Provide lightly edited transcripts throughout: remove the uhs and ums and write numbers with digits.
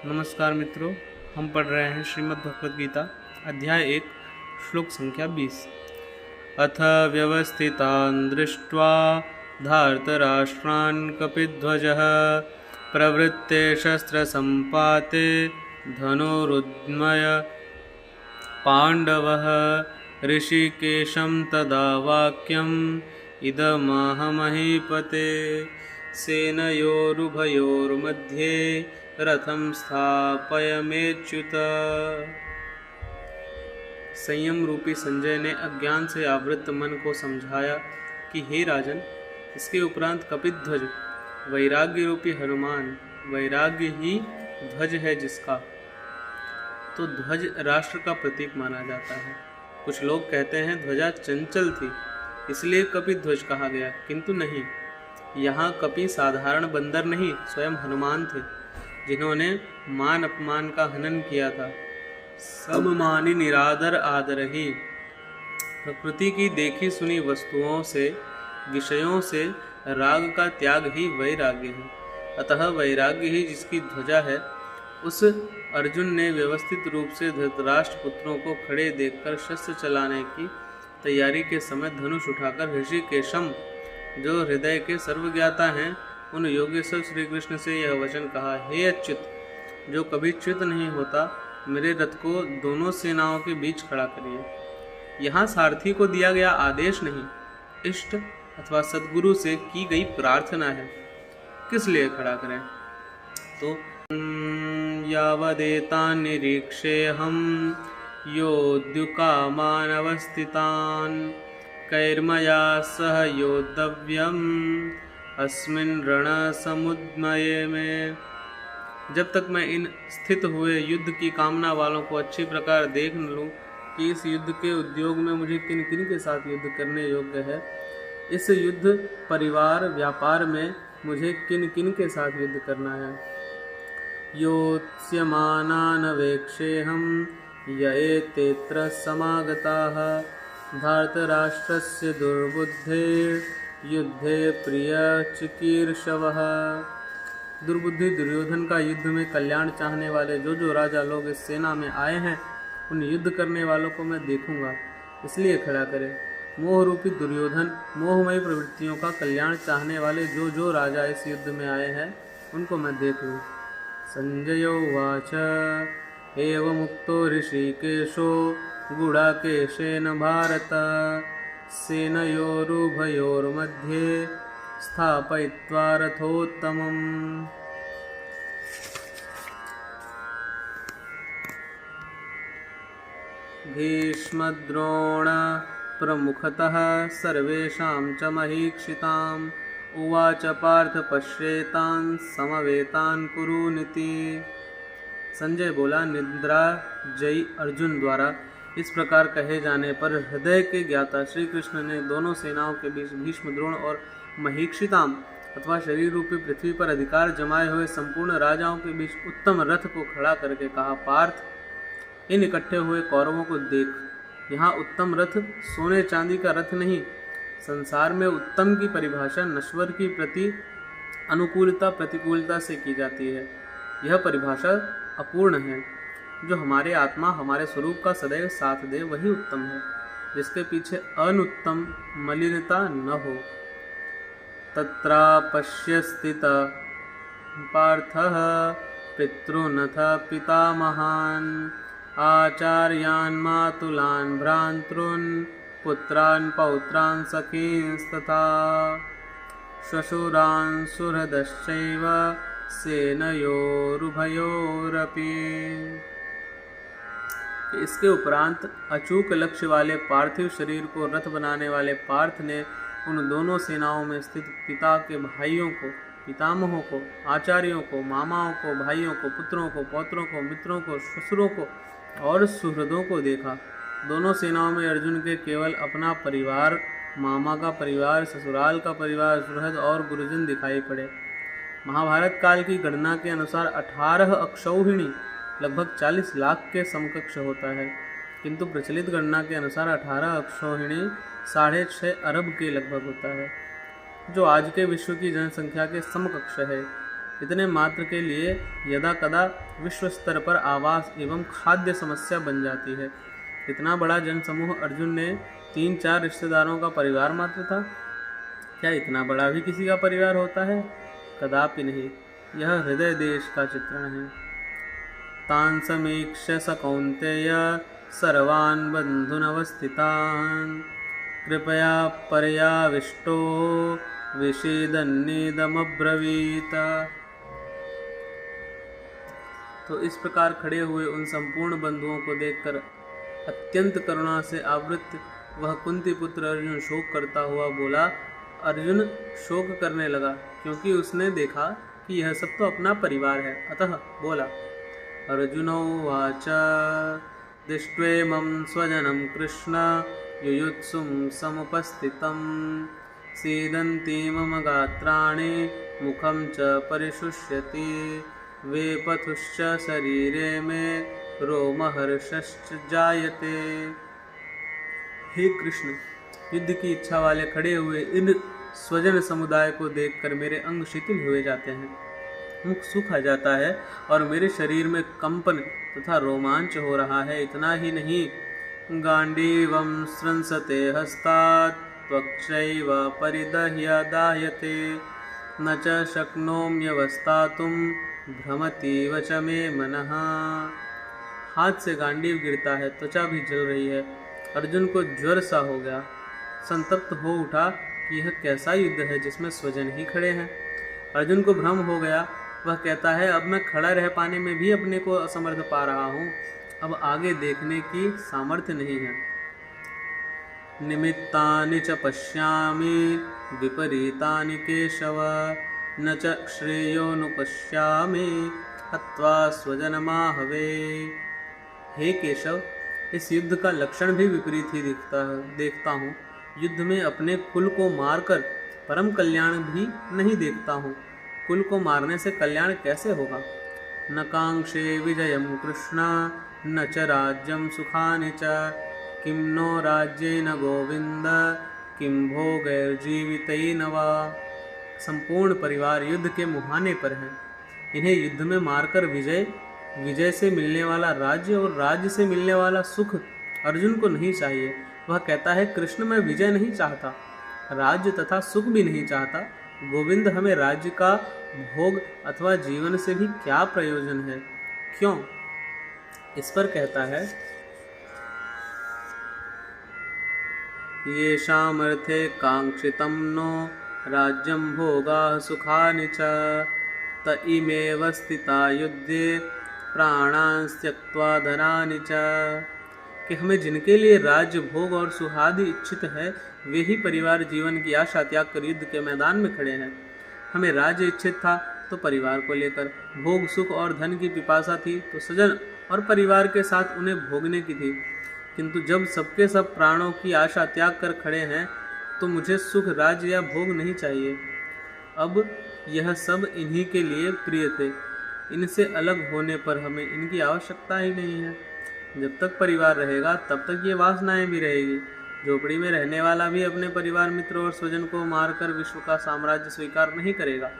नमस्कार मित्रों, हम पढ़ रहे हैं श्रीमद् भगवद गीता अध्याय 1 श्लोक संख्या 20। अथ व्यवस्थितान् दृष्ट्वा धार्तराष्ट्रान् कपिध्वजः प्रवृत्ते शस्त्रसम्पाते धनुरुद्यम्य पाण्डवः ऋषिकेशं तदा वाक्यम् इदमाहमहीपते सेनयोरुभयोर्मध्ये रथम स्थापयमेच्युत। संयम रूपी संजय ने अज्ञान से आवृत्त मन को समझाया कि हे राजन, इसके उपरांत कपिध्वज वैराग्य रूपी हनुमान, वैराग्य ही ध्वज है जिसका, तो ध्वज राष्ट्र का प्रतीक माना जाता है। कुछ लोग कहते हैं ध्वजा चंचल थी इसलिए कपिध्वज कहा गया, किंतु नहीं, यहाँ कपि साधारण बंदर नहीं, स्वयं हनुमान थे जिन्होंने मान अपमान का हनन किया था। सब मानी निरादर आदर ही। प्रकृति की देखी सुनी वस्तुओं से, विषयों से राग का त्याग ही वैराग्य है। अतः वैराग्य ही जिसकी ध्वजा है, उस अर्जुन ने व्यवस्थित रूप से धृतराष्ट्र पुत्रों को खड़े देखकर शस्त्र चलाने की तैयारी के समय धनुष उठाकर ऋषिकेशम, जो हृदय के सर्वज्ञाता हैं, उन योगेश्वर श्री कृष्ण से यह वचन कहा, हे अच्युत, जो कभी च्युत नहीं होता, मेरे रथ को दोनों सेनाओं के बीच खड़ा करिए। यहाँ सारथी को दिया गया आदेश नहीं, इष्ट अथवा सद्गुरु से की गई प्रार्थना है। किस लिए खड़ा करें? तो यावदेतान् निरीक्षेऽहं योद्धुकामान् अवस्थितान् कैर्मया सह योद्धव्यम् अस्मिन् रणसमुद्यमे में। जब तक मैं इन स्थित हुए युद्ध की कामना वालों को अच्छी प्रकार देख न लूँ कि इस युद्ध के उद्योग में मुझे किन किन के साथ युद्ध करने योग्य है, इस युद्ध परिवार व्यापार में मुझे किन किन के साथ युद्ध करना है। योत्स्यमानान् वेक्षेऽहं य एतेऽत्र समागताः धार्तराष्ट्रस्य दुर्बुद्धेर् युद्धे प्रिय चिकीर्षवः। दुर्बुद्धि दुर्योधन का युद्ध में कल्याण चाहने वाले जो राजा लोग इस सेना में आए हैं, उन युद्ध करने वालों को मैं देखूंगा, इसलिए खड़ा करें। मोह रूपी दुर्योधन, मोहमयी प्रवृत्तियों का कल्याण चाहने वाले जो राजा इस युद्ध में आए हैं, उनको मैं देख लूँ। संजय उवाच एवमुक्तो ऋषिकेशो गुडाकेशेन भारत सेनयोरुभयोर्मध्ये स्थापयित्वा रथोत्तमम्। भीष्मद्रोण प्रमुखतः सर्वेषां च महीक्षिताम् उवाच पार्थ पश्येतान् समवेतान् कुरुनिति। संजय बोला, निद्रा जयी अर्जुन द्वारा इस प्रकार कहे जाने पर हृदय के ज्ञाता श्री कृष्ण ने दोनों सेनाओं के बीच भीष्म, द्रोण और महीक्षिताम अथवा शरीर रूपी पृथ्वी पर अधिकार जमाए हुए संपूर्ण राजाओं के बीच उत्तम रथ को खड़ा करके कहा, पार्थ, इन इकट्ठे हुए कौरवों को देख। यहाँ उत्तम रथ सोने चांदी का रथ नहीं। संसार में उत्तम की परिभाषा नश्वर की प्रति अनुकूलता प्रतिकूलता से की जाती है। यह परिभाषा अपूर्ण है। जो हमारे आत्मा, हमारे स्वरूप का सदैव साथ दे, वही उत्तम है, जिसके पीछे अनुत्तम मलिनता न हो। तत्रापश्य स्थित पार्थः पितॄनथ पितामहान् आचार्यान् मातुलान् भ्रातॄन् पुत्रान् पौत्रान् सखींस्तथा श्वशुरान् सुहृदश्चैव सेनयोरुभयोरपि। इसके उपरांत अचूक लक्ष्य वाले पार्थिव शरीर को रथ बनाने वाले पार्थ ने उन दोनों सेनाओं में स्थित पिता के भाइयों को, पितामहों को, आचार्यों को, मामाओं को, भाइयों को, पुत्रों को, पौत्रों को, मित्रों को, ससुरों को और सुहृदों को देखा। दोनों सेनाओं में अर्जुन के केवल अपना परिवार, मामा का परिवार, ससुराल का परिवार, सुहृद और गुरुजन दिखाई पड़े। महाभारत काल की गणना के अनुसार 18 अक्षौहिणी लगभग 40 लाख के समकक्ष होता है, किंतु प्रचलित गणना के अनुसार 18 अक्षौहिणी 6.5 अरब के लगभग होता है, जो आज के विश्व की जनसंख्या के समकक्ष है। इतने मात्र के लिए यदा कदा विश्व स्तर पर आवास एवं खाद्य समस्या बन जाती है। इतना बड़ा जनसमूह अर्जुन ने 3-4 रिश्तेदारों का परिवार मात्र था। क्या इतना बड़ा भी किसी का परिवार होता है? कदापि नहीं। यह हृदय देश का चित्रण है। तान समीक्ष्य स कौन्तेय सर्वान् बन्धुनवस्थितान् कृपया पर्याविष्टो विषेदन्नेदमब्रवीत। तो इस प्रकार खड़े हुए उन संपूर्ण बंधुओं को देखकर अत्यंत करुणा से आवृत वह कुंती पुत्र अर्जुन शोक करता हुआ बोला। अर्जुन शोक करने लगा क्योंकि उसने देखा कि यह सब तो अपना परिवार है, अतः बोला। अर्जुनोवाच दृष्ट्वेमं स्वजनं कृष्ण युयुत्सुं समुपस्थितं सीदन्ति मम गात्राणि मुखं च परिशुष्यति वेपथुश्च शरीरे मे रोमहर्षश्च जायते। हे कृष्ण, युद्ध की इच्छा वाले खड़े हुए इन स्वजन समुदाय को देखकर मेरे अंग शिथिल हुए जाते हैं, मुख सूखा जाता है और मेरे शरीर में कंपन तथा रोमांच हो रहा है। इतना ही नहीं, गांडीवं स्रंसते हस्तात् त्वक्चैव परिदह्यदाह्यते न च शक्नोम्यवस्थातुं भ्रमतीव च मे मनः। हाथ से गांडीव गिरता है, त्वचा भी जल रही है। अर्जुन को ज्वर सा हो गया, संतप्त हो उठा कि यह कैसा युद्ध है जिसमें स्वजन ही खड़े हैं। अर्जुन को भ्रम हो गया। वह कहता है, अब मैं खड़ा रह पाने में भी अपने को असमर्थ पा रहा हूँ, अब आगे देखने की सामर्थ्य नहीं है। निमित्तानि च पश्यामि विपरीतानि केशव न च श्रेयोनुपश्यामि हत्वा स्वजनमाहवे। हे केशव, इस युद्ध का लक्षण भी विपरीत ही देखता हूँ। युद्ध में अपने कुल को मारकर परम कल्याण भी नहीं देखता हूँ। कुल को मारने से कल्याण कैसे होगा? न कांक्षे विजयम कृष्ण न च राज्यम सुखानि च किं नो राज्येन गोविंद किं भोगैर्जीवितैर्न वा। संपूर्ण परिवार युद्ध के मुहाने पर है। इन्हें युद्ध में मारकर विजय से मिलने वाला राज्य और राज्य से मिलने वाला सुख अर्जुन को नहीं चाहिए। वह कहता है, कृष्ण, मैं विजय नहीं चाहता, राज्य तथा सुख भी नहीं चाहता। गोविंद, हमें राज्य का भोग अथवा जीवन से भी क्या प्रयोजन है? क्यों? इस पर कहता है, येषामर्थे कांक्षितं नो राज्यं भोगाः सुखानि च त इमेव स्थिता युद्धे प्राणान् त्यक्त्वा धनानि च। कि हमें जिनके लिए राज्य भोग और सुहादि इच्छित है, वे ही परिवार जीवन की आशा त्याग कर युद्ध के मैदान में खड़े हैं। हमें राज्य इच्छित था तो परिवार को लेकर, भोग सुख और धन की पिपासा थी तो स्वजन और परिवार के साथ उन्हें भोगने की थी। किंतु जब सबके सब प्राणों की आशा त्याग कर खड़े हैं तो मुझे सुख, राज्य या भोग नहीं चाहिए। अब यह सब इन्हीं के लिए प्रिय थे। इनसे अलग होने पर हमें इनकी आवश्यकता ही नहीं है। जब तक परिवार रहेगा तब तक ये वासनाएं भी रहेगी। झोपड़ी में रहने वाला भी अपने परिवार, मित्र और स्वजन को मारकर विश्व का साम्राज्य स्वीकार नहीं करेगा।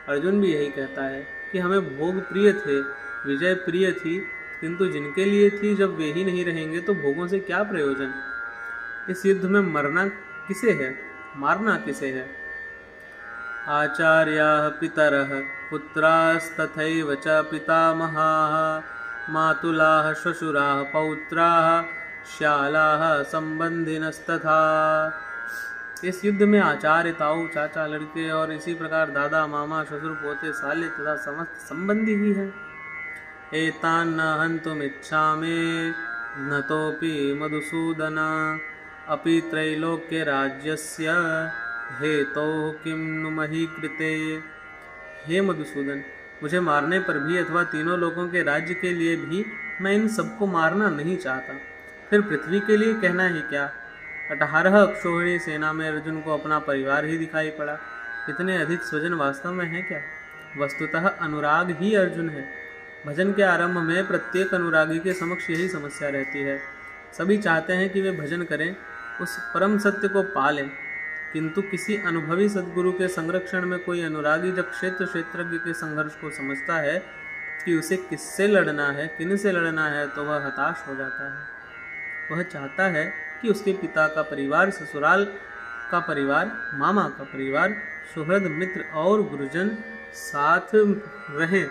अर्जुन भी यही कहता है कि हमें भोग प्रिय थे, विजय प्रिय थी, किंतु जिनके लिए थी जब वे ही नहीं रहेंगे तो भोगों से क्या प्रयोजन? इस युद्ध में मरना किसे है, मारना किसे है? आचार्याः पितरः पुत्रास्तथैव च पितामहाः मातुलाः श्वशुराः पौत्राः श्यालाः संबंधिनस्तथा। इस युद्ध में आचार्य, ताऊ, चाचा, लड़के और इसी प्रकार दादा, मामा, ससुर, पोते, साले तथा समस्त संबंधी ही हैं। एतान् न हन्तुमिच्छामि न तोपि मधुसूदन अपि त्रैलोक्य राज्यस्य हेतोः किं नु मही कृते। हे मधुसूदन, मुझे मारने पर भी अथवा तीनों लोगों के राज्य के लिए भी मैं इन सबको मारना नहीं चाहता। फिर पृथ्वी के लिए कहना ही क्या? 18 अक्षौहिणी सेना में अर्जुन को अपना परिवार ही दिखाई पड़ा। इतने अधिक स्वजन वास्तव में है क्या? वस्तुतः अनुराग ही अर्जुन है। भजन के आरंभ में प्रत्येक अनुरागी के समक्ष यही समस्या रहती है। सभी चाहते हैं कि वे भजन करें, उस परम सत्य को पालें, किंतु किसी अनुभवी सद्गुरु के संरक्षण में कोई अनुरागी जब क्षेत्रज्ञ के संघर्ष को समझता है कि उसे किससे लड़ना है, किन से लड़ना है, तो वह हताश हो जाता है। वह चाहता है कि उसके पिता का परिवार, ससुराल का परिवार, मामा का परिवार, सुहृद मित्र और गुरुजन साथ रहें,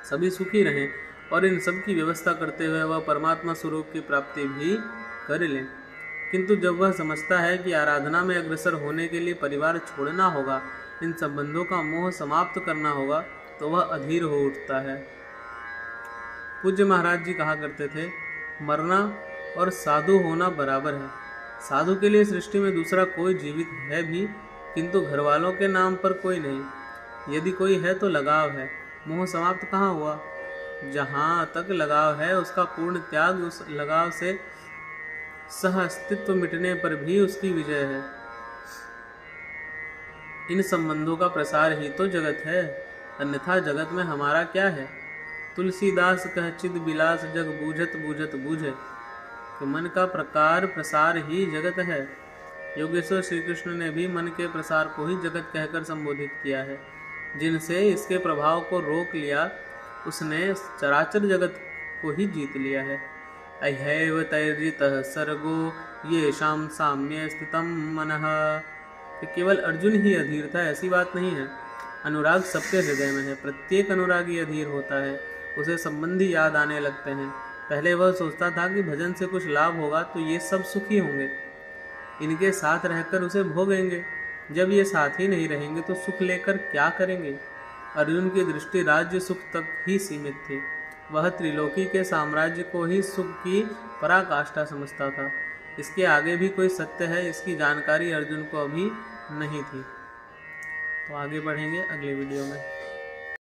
सभी सुखी रहें, और इन सब की व्यवस्था करते हुए वह परमात्मा स्वरूप की प्राप्ति भी कर लें। किंतु जब वह समझता है कि आराधना में अग्रसर होने के लिए परिवार छोड़ना होगा, इन संबंधों का मोह समाप्त करना होगा, तो वह अधीर हो उठता है। पूज्य महाराज जी कहा करते थे, मरना और साधु होना बराबर है। साधु के लिए सृष्टि में दूसरा कोई जीवित है भी, किंतु घर वालों के नाम पर कोई नहीं। यदि कोई है तो लगाव है। मोह समाप्त कहाँ हुआ? जहाँ तक लगाव है उसका पूर्ण त्याग, उस लगाव से सह अस्तित्व मिटने पर भी उसकी विजय है। इन संबंधों का प्रसार ही तो जगत है, अन्यथा जगत में हमारा क्या है? तुलसीदास कह चिद बिलास जग बूझत बूझत बूझे, कि मन का प्रकार प्रसार ही जगत है। योगेश्वर श्री कृष्ण ने भी मन के प्रसार को ही जगत कहकर संबोधित किया है। जिनसे इसके प्रभाव को रोक लिया, उसने चराचर जगत को ही जीत लिया है। अह्यैव तैर्जितः सर्गो येषां साम्ये स्थितं मनः। केवल अर्जुन ही अधीर था, ऐसी बात नहीं है। अनुराग सबके हृदय में है। प्रत्येक अनुरागी अधीर होता है, उसे संबंधी याद आने लगते हैं। पहले वह सोचता था कि भजन से कुछ लाभ होगा तो ये सब सुखी होंगे, इनके साथ रहकर उसे भोगेंगे। जब ये साथ ही नहीं रहेंगे तो सुख लेकर क्या करेंगे? अर्जुन की दृष्टि राज्य सुख तक ही सीमित थी। वह त्रिलोकी के साम्राज्य को ही सुख की पराकाष्ठा समझता था। इसके आगे भी कोई सत्य है, इसकी जानकारी अर्जुन को अभी नहीं थी। तो आगे बढ़ेंगे अगले वीडियो में।